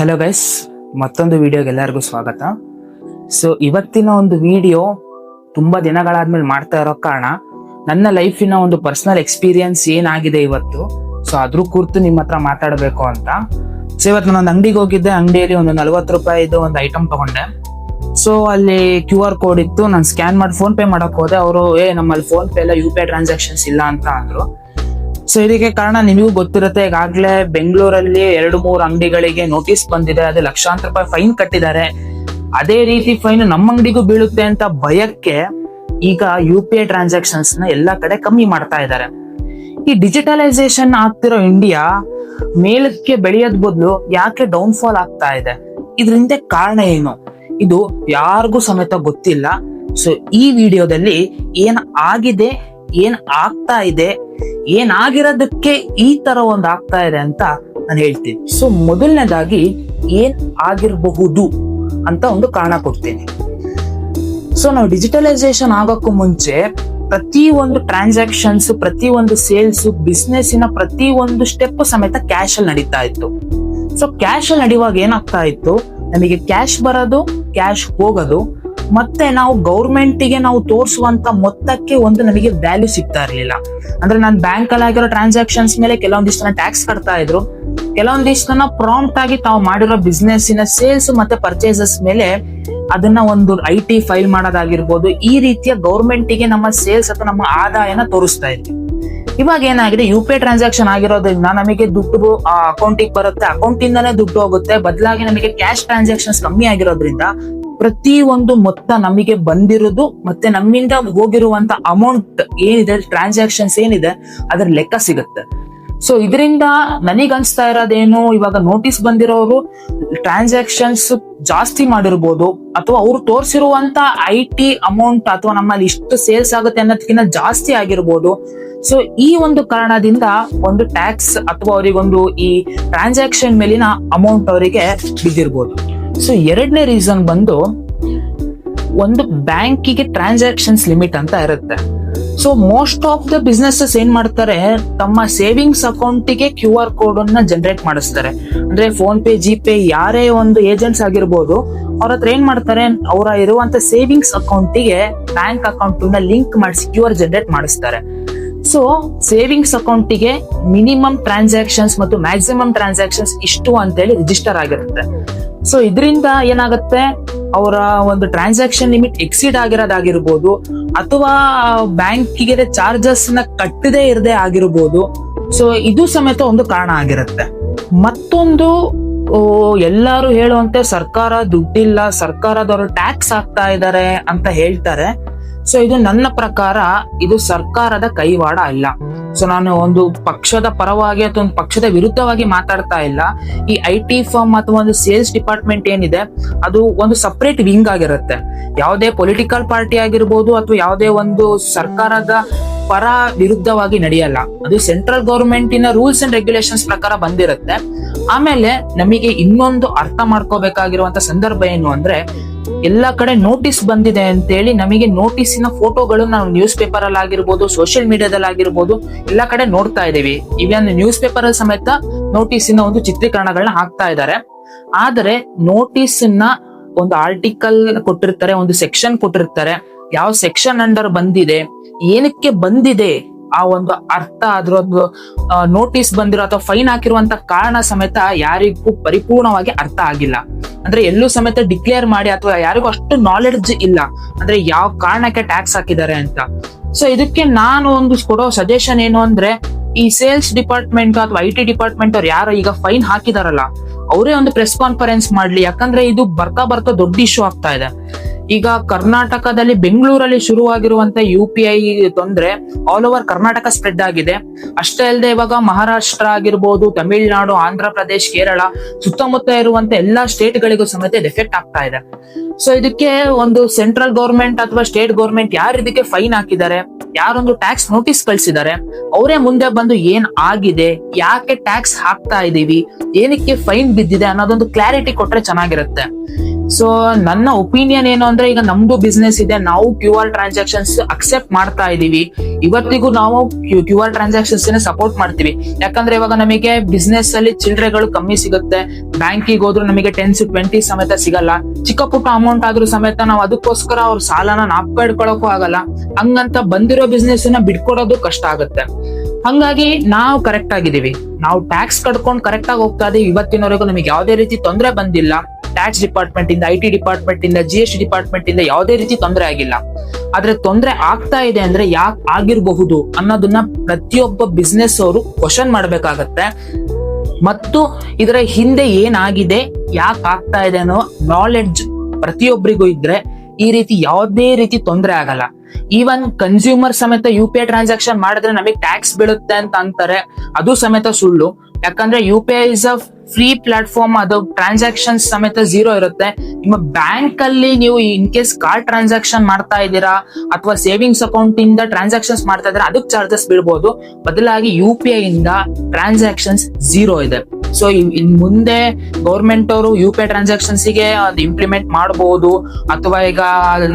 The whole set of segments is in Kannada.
ಹಲೋ ಗೈಸ್, ಮತ್ತೊಂದು ವಿಡಿಯೋಗೆ ಎಲ್ಲರಿಗೂ ಸ್ವಾಗತ. ಸೊ ಇವತ್ತಿನ ಒಂದು ವಿಡಿಯೋ ತುಂಬಾ ದಿನಗಳಾದ್ಮೇಲೆ ಮಾಡ್ತಾ ಇರೋ ಕಾರಣ ನನ್ನ ಲೈಫಿನ ಒಂದು ಪರ್ಸನಲ್ ಎಕ್ಸ್ಪೀರಿಯನ್ಸ್ ಏನಾಗಿದೆ ಇವತ್ತು, ಸೊ ಅದ್ರ ಕುರಿತು ನಿಮ್ಮ ಹತ್ರ ಮಾತಾಡಬೇಕು ಅಂತ. ಸೊ ಇವತ್ತು ನಾನೊಂದು ಅಂಗಡಿಗೆ ಹೋಗಿದ್ದೆ. ಅಂಗಡಿಯಲ್ಲಿ ಒಂದು 40 ರೂಪಾಯಿದು ಒಂದು ಐಟಮ್ ತಗೊಂಡೆ. ಸೊ ಅಲ್ಲಿ QR ಕೋಡ್ ಇತ್ತು. ನಾನು ಸ್ಕ್ಯಾನ್ ಮಾಡಿ ಫೋನ್ ಪೇ ಮಾಡಕ್ ಹೋದೆ. ಅವರು ನಮ್ಮಲ್ಲಿ ಫೋನ್ ಪೇ ಎಲ್ಲ UPI ಟ್ರಾನ್ಸಾಕ್ಷನ್ಸ್ ಇಲ್ಲ ಅಂತ ಅಂದ್ರು. ಸೊ ಇದಕ್ಕೆ ಕಾರಣ ನಿಮಗೂ ಗೊತ್ತಿರುತ್ತೆ, ಈಗಾಗಲೇ ಬೆಂಗಳೂರಲ್ಲಿ 2-3 ಅಂಗಡಿಗಳಿಗೆ ನೋಟಿಸ್ ಬಂದಿದೆ. ಅದೇ ಲಕ್ಷಾಂತರ ರೂಪಾಯಿ ಫೈನ್ ಕಟ್ಟಿದ್ದಾರೆ. ಅದೇ ರೀತಿ ಫೈನ್ ನಮ್ಮ ಅಂಗಡಿಗೂ ಬೀಳುತ್ತೆ ಅಂತ ಭಯಕ್ಕೆ ಈಗ UPI ಟ್ರಾನ್ಸಾಕ್ಷನ್ಸ್ ನ ಎಲ್ಲಾ ಕಡೆ ಕಮ್ಮಿ ಮಾಡ್ತಾ ಇದ್ದಾರೆ. ಈ ಡಿಜಿಟಲೈಸೇಷನ್ ಆಗ್ತಿರೋ ಇಂಡಿಯಾ ಮೇಲಕ್ಕೆ ಬೆಳೆಯೋದ್ ಬದಲು ಯಾಕೆ ಡೌನ್ ಫಾಲ್ ಆಗ್ತಾ ಇದೆ? ಇದ್ರಿಂದ ಕಾರಣ ಏನು? ಇದು ಯಾರಿಗೂ ಸಮೇತ ಗೊತ್ತಿಲ್ಲ. ಸೊ ಈ ವಿಡಿಯೋದಲ್ಲಿ ಏನ್ ಆಗಿದೆ, ಏನ್ ಆಗ್ತಾ ಇದೆ, ಏನಾಗಿರೋದಕ್ಕೆ ಈ ತರ ಒಂದು ಆಗ್ತಾ ಇದೆ ಅಂತ ನಾನು ಹೇಳ್ತೀನಿ. ಸೊ ಮೊದಲನೇದಾಗಿ ಏನ್ ಆಗಿರಬಹುದು ಅಂತ ಒಂದು ಕಾರಣ ಕೊಡ್ತೀನಿ. ಸೊ ನಾವು ಡಿಜಿಟಲೈಸೇಷನ್ ಆಗೋಕ್ಕೂ ಮುಂಚೆ ಪ್ರತಿ ಒಂದು ಟ್ರಾನ್ಸಾಕ್ಷನ್ಸ್, ಪ್ರತಿ ಒಂದು ಸೇಲ್ಸ್, ಬಿಸ್ನೆಸ್ಸಿನ ಪ್ರತಿ ಒಂದು ಸ್ಟೆಪ್ ಸಮೇತ ಕ್ಯಾಶ್ ಅಲ್ಲಿ ನಡೀತಾ ಇತ್ತು. ಸೊ ಕ್ಯಾಶ್ ಅಲ್ಲಿ ನಡೆಯುವಾಗ ಏನಾಗ್ತಾ ಇತ್ತು, ನಮಗೆ ಕ್ಯಾಶ್ ಬರೋದು, ಕ್ಯಾಶ್ ಹೋಗೋದು, ಮತ್ತೆ ನಾವು ಗೌರ್ಮೆಂಟಿಗೆ ನಾವು ತೋರಿಸುವಂತ ಮೊತ್ತಕ್ಕೆ ಒಂದು ನಮಗೆ ವ್ಯಾಲ್ಯೂ ಸಿಗ್ತಾ ಇರ್ಲಿಲ್ಲ. ಅಂದ್ರೆ ನಾನು ಬ್ಯಾಂಕ್ ಅಲ್ಲಿ ಆಗಿರೋ ಟ್ರಾನ್ಸಾಕ್ಷನ್ಸ್ ಮೇಲೆ ಕೆಲವೊಂದಿಷ್ಟು ಟ್ಯಾಕ್ಸ್ ಕಟ್ತಾ ಇದ್ರು, ಕೆಲವೊಂದಿಷ್ಟು ಪ್ರಾಂಪ್ಟ್ ಆಗಿ ತಾವು ಮಾಡಿರೋ ಬಿಸ್ನೆಸ್ಸಿನ ಸೇಲ್ಸ್ ಮತ್ತೆ ಪರ್ಚೇಸಸ್ ಮೇಲೆ ಅದನ್ನ ಒಂದು IT ಫೈಲ್ ಮಾಡೋದಾಗಿರ್ಬೋದು. ಈ ರೀತಿಯ ಗೌರ್ಮೆಂಟಿಗೆ ನಮ್ಮ ಸೇಲ್ಸ್ ಅಥವಾ ನಮ್ಮ ಆದಾಯನ ತೋರಿಸ್ತಾ ಇದ್ವಿ. ಇವಾಗ ಏನಾಗಿದೆ, UPI ಟ್ರಾನ್ಸಾಕ್ಷನ್ ಆಗಿರೋದ್ರಿಂದ ನಮಗೆ ದುಡ್ಡು ಅಕೌಂಟಿಗೆ ಬರುತ್ತೆ, ಅಕೌಂಟ್ ಇಂದಾನೇ ದುಡ್ಡು ಹೋಗುತ್ತೆ. ಬದಲಾಗಿ ನಮಗೆ ಕ್ಯಾಶ್ ಟ್ರಾನ್ಸಾಕ್ಷನ್ಸ್ ಕಮ್ಮಿ ಆಗಿರೋದ್ರಿಂದ ಪ್ರತಿ ಒಂದು ಮೊತ್ತ ನಮಗೆ ಬಂದಿರೋದು ಮತ್ತೆ ನಮ್ಮಿಂದ ಹೋಗಿರುವಂತ ಅಮೌಂಟ್ ಏನಿದೆ, ಟ್ರಾನ್ಸಾಕ್ಷನ್ಸ್ ಏನಿದೆ, ಅದರ ಲೆಕ್ಕ ಸಿಗುತ್ತೆ. ಸೊ ಇದರಿಂದ ನನಗ್ ಅನ್ಸ್ತಾ ಇರೋದೇನು, ಇವಾಗ ನೋಟಿಸ್ ಬಂದಿರೋರು ಟ್ರಾನ್ಸಾಕ್ಷನ್ಸ್ ಜಾಸ್ತಿ ಮಾಡಿರ್ಬೋದು, ಅಥವಾ ಅವ್ರು ತೋರಿಸಿರುವಂತ IT ಅಮೌಂಟ್ ಅಥವಾ ನಮ್ಮಲ್ಲಿ ಇಷ್ಟು ಸೇಲ್ಸ್ ಆಗುತ್ತೆ ಅನ್ನೋದಕ್ಕಿಂತ ಜಾಸ್ತಿ ಆಗಿರ್ಬೋದು. ಸೊ ಈ ಒಂದು ಕಾರಣದಿಂದ ಒಂದು ಟ್ಯಾಕ್ಸ್ ಅಥವಾ ಅವರಿಗೊಂದು ಈ ಟ್ರಾನ್ಸಾಕ್ಷನ್ ಮೇಲಿನ ಅಮೌಂಟ್ ಅವರಿಗೆ ಬಿದ್ದಿರ್ಬೋದು. ಸೊ ಎರಡನೇ ರೀಸನ್ ಬಂದು, ಒಂದು ಬ್ಯಾಂಕಿಗೆ ಟ್ರಾನ್ಸಾಕ್ಷನ್ಸ್ ಲಿಮಿಟ್ ಅಂತ ಇರುತ್ತೆ. So most of the businesses ಏನ್ ಮಾಡ್ತಾರೆ, ತಮ್ಮ ಸೇವಿಂಗ್ಸ್ ಅಕೌಂಟಿಗೆ QR ಕೋಡ್ ಅನ್ನ ಜನರೇಟ್ ಮಾಡಿಸ್ತಾರೆ. ಅಂದ್ರೆ ಫೋನ್ ಪೇ, GPay ಯಾರೇ ಒಂದು ಏಜೆಂಟ್ಸ್ ಆಗಿರ್ಬೋದು, ಅವ್ರ ಹತ್ರ ಏನ್ ಮಾಡ್ತಾರೆ, ಅವರ ಇರುವಂತ ಸೇವಿಂಗ್ಸ್ ಅಕೌಂಟಿಗೆ ಬ್ಯಾಂಕ್ ಅಕೌಂಟ್ ನ ಲಿಂಕ್ ಮಾಡಿಸಿ QR ಜನರೇಟ್ ಮಾಡಿಸ್ತಾರೆ. ಸೊ ಸೇವಿಂಗ್ಸ್ ಅಕೌಂಟಿಗೆ ಮಿನಿಮಮ್ ಟ್ರಾನ್ಸಾಕ್ಷನ್ಸ್ ಮತ್ತು ಮ್ಯಾಕ್ಸಿಮಮ್ ಟ್ರಾನ್ಸಾಕ್ಷನ್ಸ್ ಇಷ್ಟು ಅಂತೇಳಿ ರಿಜಿಸ್ಟರ್ ಆಗಿರುತ್ತೆ. ಸೊ ಇದರಿಂದ ಏನಾಗುತ್ತೆ, ಅವರ ಒಂದು ಟ್ರಾನ್ಸಾಕ್ಷನ್ ಲಿಮಿಟ್ ಎಕ್ಸೀಡ್ ಆಗಿರೋದಾಗಿರ್ಬೋದು, ಅಥವಾ ಬ್ಯಾಂಕಿಗೆ ಚಾರ್ಜಸ್ ನ ಕಟ್ಟದೇ ಇರದೆ ಆಗಿರ್ಬೋದು. ಸೊ ಇದು ಸಮೇತ ಒಂದು ಕಾರಣ ಆಗಿರುತ್ತೆ. ಮತ್ತೊಂದು, ಎಲ್ಲರೂ ಹೇಳುವಂತೆ ಸರ್ಕಾರ ದುಡ್ಡಿಲ್ಲ, ಸರ್ಕಾರದವರು ಟ್ಯಾಕ್ಸ್ ಹಾಕ್ತಾ ಇದ್ದಾರೆ ಅಂತ ಹೇಳ್ತಾರೆ. ಸೊ ಇದು ನನ್ನ ಪ್ರಕಾರ ಇದು ಸರ್ಕಾರದ ಕೈವಾಡ ಅಲ್ಲ. ಸೊ ನಾನು ಒಂದು ಪಕ್ಷದ ಪರವಾಗಿ ಅಥವಾ ಒಂದು ಪಕ್ಷದ ವಿರುದ್ಧವಾಗಿ ಮಾತಾಡ್ತಾ ಇಲ್ಲ. ಈ IT ಫರ್ಮ್ ಅಥವಾ ಒಂದು ಸೇಲ್ಸ್ ಡಿಪಾರ್ಟ್ಮೆಂಟ್ ಏನಿದೆ, ಅದು ಒಂದು ಸಪರೇಟ್ ವಿಂಗ್ ಆಗಿರುತ್ತೆ. ಯಾವುದೇ ಪೊಲಿಟಿಕಲ್ ಪಾರ್ಟಿ ಆಗಿರ್ಬೋದು ಅಥವಾ ಯಾವುದೇ ಒಂದು ಸರ್ಕಾರದ ಪರ ವಿರುದ್ಧವಾಗಿ ನಡೆಯಲ್ಲ. ಅದು ಸೆಂಟ್ರಲ್ ಗವರ್ಮೆಂಟಿನ ರೂಲ್ಸ್ ಅಂಡ್ ರೆಗ್ಯುಲೇಷನ್ಸ್ ಪ್ರಕಾರ ಬಂದಿರುತ್ತೆ. ಆಮೇಲೆ ನಮಗೆ ಇನ್ನೊಂದು ಅರ್ಥ ಮಾಡ್ಕೋಬೇಕಾಗಿರುವಂತ ಸಂದರ್ಭ ಏನು ಅಂದ್ರೆ, ಎಲ್ಲಾ ಕಡೆ ನೋಟಿಸ್ ಬಂದಿದೆ ಅಂತೇಳಿ ನಮಗೆ ನೋಟಿಸಿನ ಫೋಟೋಗಳು ನಾವು ನ್ಯೂಸ್ ಪೇಪರ್ ಅಲ್ಲಿ ಆಗಿರ್ಬೋದು, ಸೋಷಿಯಲ್ ಮೀಡಿಯಾದಲ್ಲಿ ಆಗಿರ್ಬೋದು, ಎಲ್ಲಾ ಕಡೆ ನೋಡ್ತಾ ಇದೀವಿ. ಇವನ್ ನ್ಯೂಸ್ ಪೇಪರ್ ಅಲ್ಲಿ ಸಮೇತ ನೋಟಿಸಿನ ಒಂದು ಚಿತ್ರೀಕರಣಗಳನ್ನ ಹಾಕ್ತಾ ಇದ್ದಾರೆ. ಆದರೆ ನೋಟಿಸ್ ನ ಒಂದು ಆರ್ಟಿಕಲ್ ಕೊಟ್ಟಿರ್ತಾರೆ, ಒಂದು ಸೆಕ್ಷನ್ ಕೊಟ್ಟಿರ್ತಾರೆ, ಯಾವ ಸೆಕ್ಷನ್ ಅಂಡರ್ ಬಂದಿದೆ, ಏನಕ್ಕೆ ಬಂದಿದೆ, ಆ ಒಂದು ಅರ್ಥ, ಅದ್ರೊಂದು ನೋಟಿಸ್ ಬಂದಿರೋ ಅಥವಾ ಫೈನ್ ಹಾಕಿರುವಂತ ಕಾರಣ ಸಮೇತ ಯಾರಿಗೂ ಪರಿಪೂರ್ಣವಾಗಿ ಅರ್ಥ ಆಗಿಲ್ಲ. ಅಂದ್ರೆ ಎಲ್ಲೂ ಸಮೇತ ಡಿಕ್ಲೇರ್ ಮಾಡಿ ಅಥವಾ ಯಾರಿಗೂ ಅಷ್ಟು ನಾಲೆಡ್ಜ್ ಇಲ್ಲ, ಅಂದ್ರೆ ಯಾವ ಕಾರಣಕ್ಕೆ ಟ್ಯಾಕ್ಸ್ ಹಾಕಿದ್ದಾರೆ ಅಂತ. ಸೊ ಇದಕ್ಕೆ ನಾನು ಒಂದು ಕೊಡೋ ಸಜೆಷನ್ ಏನು ಅಂದ್ರೆ, ಈ ಸೇಲ್ಸ್ ಡಿಪಾರ್ಟ್ಮೆಂಟ್ ಅಥವಾ IT ಡಿಪಾರ್ಟ್ಮೆಂಟ್ ಅವ್ರು ಯಾರು ಈಗ ಫೈನ್ ಹಾಕಿದಾರಲ್ಲ, ಅವರೇ ಒಂದು ಪ್ರೆಸ್ ಕಾನ್ಫರೆನ್ಸ್ ಮಾಡ್ಲಿ. ಯಾಕಂದ್ರೆ ಇದು ಬರ್ತಾ ದೊಡ್ಡ ಇಶ್ಯೂ ಆಗ್ತಾ ಇದೆ. ಈಗ ಕರ್ನಾಟಕದಲ್ಲಿ, ಬೆಂಗಳೂರಲ್ಲಿ ಶುರುವಾಗಿರುವಂತ UPI ತೊಂದ್ರೆ ಆಲ್ ಓವರ್ ಕರ್ನಾಟಕ ಸ್ಪ್ರೆಡ್ ಆಗಿದೆ. ಅಷ್ಟೇ ಅಲ್ಲದೆ ಇವಾಗ ಮಹಾರಾಷ್ಟ್ರ ಆಗಿರ್ಬೋದು, ತಮಿಳುನಾಡು, ಆಂಧ್ರ ಪ್ರದೇಶ್, ಕೇರಳ ಸುತ್ತಮುತ್ತ ಇರುವಂತ ಎಲ್ಲಾ ಸ್ಟೇಟ್ ಗಳಿಗೂ ಸಮೇತ ಇದು ಎಫೆಕ್ಟ್ ಆಗ್ತಾ ಇದೆ. ಸೊ ಇದಕ್ಕೆ ಒಂದು ಸೆಂಟ್ರಲ್ ಗವರ್ಮೆಂಟ್ ಅಥವಾ ಸ್ಟೇಟ್ ಗವರ್ಮೆಂಟ್ ಯಾರು ಇದಕ್ಕೆ ಫೈನ್ ಹಾಕಿದ್ದಾರೆ, ಯಾರೊಂದು ಟ್ಯಾಕ್ಸ್ ನೋಟಿಸ್ ಕಳ್ಸಿದ್ದಾರೆ, ಅವರೇ ಮುಂದೆ ಬಂದು ಏನ್ ಆಗಿದೆ, ಯಾಕೆ ಟ್ಯಾಕ್ಸ್ ಹಾಕ್ತಾ ಇದೀವಿ, ಏನಕ್ಕೆ ಫೈನ್ ಬಿದ್ದಿದೆ ಅನ್ನೋದೊಂದು ಕ್ಲಾರಿಟಿ ಕೊಟ್ರೆ ಚೆನ್ನಾಗಿರುತ್ತೆ. ಸೊ ನನ್ನ ಒಪಿನಿಯನ್ ಏನು ಅಂದ್ರೆ, ಈಗ ನಮ್ದು ಬಿಸ್ನೆಸ್ ಇದೆ, ನಾವು QR ಟ್ರಾನ್ಸಾಕ್ಷನ್ಸ್ ಅಕ್ಸೆಪ್ಟ್ ಮಾಡ್ತಾ ಇದೀವಿ. ಇವತ್ತಿಗೂ ನಾವು QR ಟ್ರಾನ್ಸಾಕ್ಷನ್ಸ್ ಸಪೋರ್ಟ್ ಮಾಡ್ತೀವಿ. ಯಾಕಂದ್ರೆ ಇವಾಗ ನಮಗೆ ಬಿಸ್ನೆಸ್ ಅಲ್ಲಿ ಚಿಲ್ಲರೆಗಳು ಕಮ್ಮಿ ಸಿಗುತ್ತೆ, ಬ್ಯಾಂಕಿಗೆ ಹೋದ್ರು ನಮಗೆ 10-20 ಸಮೇತ ಸಿಗಲ್ಲ. ಚಿಕ್ಕ ಪುಟ್ಟ ಅಮೌಂಟ್ ಆದ್ರೂ ಸಮೇತ ನಾವು ಅದಕ್ಕೋಸ್ಕರ ಅವ್ರ ಸಾಲನ ನಾಪ್ಪಿಡ್ಕೊಳಕ್ಕೂ ಆಗಲ್ಲ. ಹಂಗಂತ ಬಂದಿರೋ ಬಿಸ್ನೆಸ್ ನ ಬಿಟ್ಕೊಡೋದು ಕಷ್ಟ ಆಗುತ್ತೆ. ಹಂಗಾಗಿ ನಾವು ಕರೆಕ್ಟ್ ಆಗಿದೀವಿ, ನಾವು ಟ್ಯಾಕ್ಸ್ ಕಟ್ಕೊಂಡು ಕರೆಕ್ಟ್ ಆಗಿ ಹೋಗ್ತಾ ಇದೀವಿ. ಇವತ್ತಿನವರೆಗೂ ನಮಗೆ ಯಾವುದೇ ರೀತಿ ತೊಂದರೆ ಬಂದಿಲ್ಲ. ಟ್ಯಾಕ್ಸ್ ಡಿಪಾರ್ಟ್ಮೆಂಟ್ ಇಂದ, IT ಡಿಪಾರ್ಟ್ಮೆಂಟ್ ಇಂದ, GST ಡಿಪಾರ್ಟ್ಮೆಂಟ್ ಇಂದ ಯಾವುದೇ ರೀತಿ ತೊಂದರೆ ಆಗಿಲ್ಲ. ಆದ್ರೆ ತೊಂದರೆ ಆಗ್ತಾ ಇದೆ ಅಂದ್ರೆ ಯಾಕೆ ಆಗಿರಬಹುದು ಅನ್ನೋದನ್ನ ಪ್ರತಿಯೊಬ್ಬ ಬಿಸ್ನೆಸ್ ಅವರು ಕ್ವಶನ್ ಮಾಡ್ಬೇಕಾಗತ್ತೆ. ಮತ್ತು ಇದರ ಹಿಂದೆ ಏನಾಗಿದೆ, ಯಾಕೆ ಆಗ್ತಾ ಇದೆ ಅನ್ನೋ ನಾಲೆಡ್ಜ್ ಪ್ರತಿಯೊಬ್ಬರಿಗೂ ಇದ್ರೆ ಈ ರೀತಿ ಯಾವುದೇ ರೀತಿ ತೊಂದರೆ ಆಗಲ್ಲ. ಈವನ್ ಕನ್ಸ್ಯೂಮರ್ ಸಮೇತ UPI ಟ್ರಾನ್ಸಾಕ್ಷನ್ ಮಾಡಿದ್ರೆ ನಮಗೆ ಟ್ಯಾಕ್ಸ್ ಬೀಳುತ್ತೆ ಅಂತ ಅಂತಾರೆ, ಅದು ಸಮೇತ ಸುಳ್ಳು. ಯಾಕಂದ್ರೆ UPI is a free platform, ಅದು ಟ್ರಾನ್ಸಾಕ್ಷನ್ ಸಮೇತ 0 ಇರುತ್ತೆ. ನಿಮ್ಮ ಬ್ಯಾಂಕ್ ಅಲ್ಲಿ ನೀವು ಇನ್ ಕೇಸ್ ಕಾರ್ಡ್ ಟ್ರಾನ್ಸಾಕ್ಷನ್ ಮಾಡ್ತಾ ಇದ್ದೀರಾ ಅಥವಾ ಸೇವಿಂಗ್ಸ್ ಅಕೌಂಟ್ ಇಂದ ಟ್ರಾನ್ಸಾಕ್ಷನ್ಸ್ ಮಾಡ್ತಾ ಇದ್ರೆ ಅದಕ್ಕೆ ಚಾರ್ಜಸ್ ಬೀಳ್ಬೋದು. ಬದಲಾಗಿ UPI ಇಂದ ಟ್ರಾನ್ಸಾಕ್ಷನ್ಸ್ 0 ಇದೆ. ಸೊ ಇನ್ ಮುಂದೆ ಗೌರ್ಮೆಂಟ್ ಅವರು UPI ಟ್ರಾನ್ಸಾಕ್ಷನ್ಸ್ ಗೆ ಅದು ಇಂಪ್ಲಿಮೆಂಟ್ ಮಾಡಬಹುದು, ಅಥವಾ ಈಗ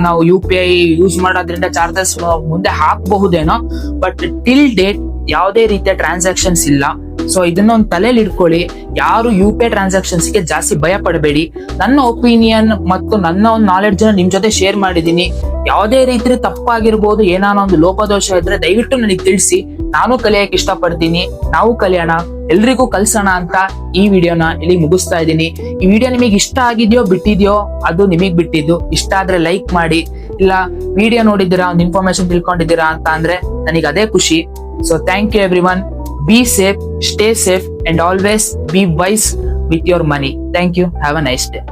ನಾವು UPI ಯೂಸ್ ಮಾಡೋದ್ರಿಂದ ಚಾರ್ಜಸ್ ಮುಂದೆ ಹಾಕಬಹುದೇನೋ. ಬಟ್ ಟಿಲ್ ಡೇಟ್ ಯಾವುದೇ ರೀತಿಯ ಟ್ರಾನ್ಸಾಕ್ಷನ್ಸ್ ಇಲ್ಲ. ಸೊ ಇದನ್ನ ಒಂದು ತಲೆಯಲ್ಲಿ ಇಟ್ಕೊಳ್ಳಿ. ಯಾರು UPI ಟ್ರಾನ್ಸಾಕ್ಷನ್ಸ್ ಗೆ ಜಾಸ್ತಿ ಭಯ ಪಡಬೇಡಿ. ನನ್ನ ಒಪಿನಿಯನ್ ಮತ್ತು ನನ್ನ ಒಂದು ನಾಲೆಡ್ಜ್ ನಿಮ್ ಜೊತೆ ಶೇರ್ ಮಾಡಿದೀನಿ. ಯಾವುದೇ ರೀತಿ ತಪ್ಪಾಗಿರ್ಬೋದು, ಏನಾನ ಒಂದು ಲೋಪದೋಷ ಇದ್ರೆ ದಯವಿಟ್ಟು ನನಗೆ ತಿಳಿಸಿ. ನಾನು ಕಲಿಯಕ್ಕೆ ಇಷ್ಟಪಡ್ತೀನಿ. ನಾವು ಕಲಿಯೋಣ, ಎಲ್ರಿಗೂ ಕಲ್ಸೋಣ ಅಂತ ಈ ವಿಡಿಯೋನ ಇಲ್ಲಿ ಮುಗಿಸ್ತಾ ಇದ್ದೀನಿ. ಈ ವಿಡಿಯೋ ನಿಮಗೆ ಇಷ್ಟ ಆಗಿದ್ಯೋ ಬಿಟ್ಟಿದ್ಯೋ ಅದು ನಿಮಗ್ ಬಿಟ್ಟಿದ್ದು. ಇಷ್ಟ ಆದ್ರೆ ಲೈಕ್ ಮಾಡಿ, ಇಲ್ಲ ವಿಡಿಯೋ ನೋಡಿದ್ದೀರಾ, ಒಂದು ಇನ್ಫಾರ್ಮೇಶನ್ ತಿಳ್ಕೊಂಡಿದ್ದೀರಾ ಅಂತ ಅಂದ್ರೆ ನನಗೆ ಅದೇ ಖುಷಿ. So thank you everyone. Be safe, stay safe, and always be wise with your money. Thank you. Have a nice day.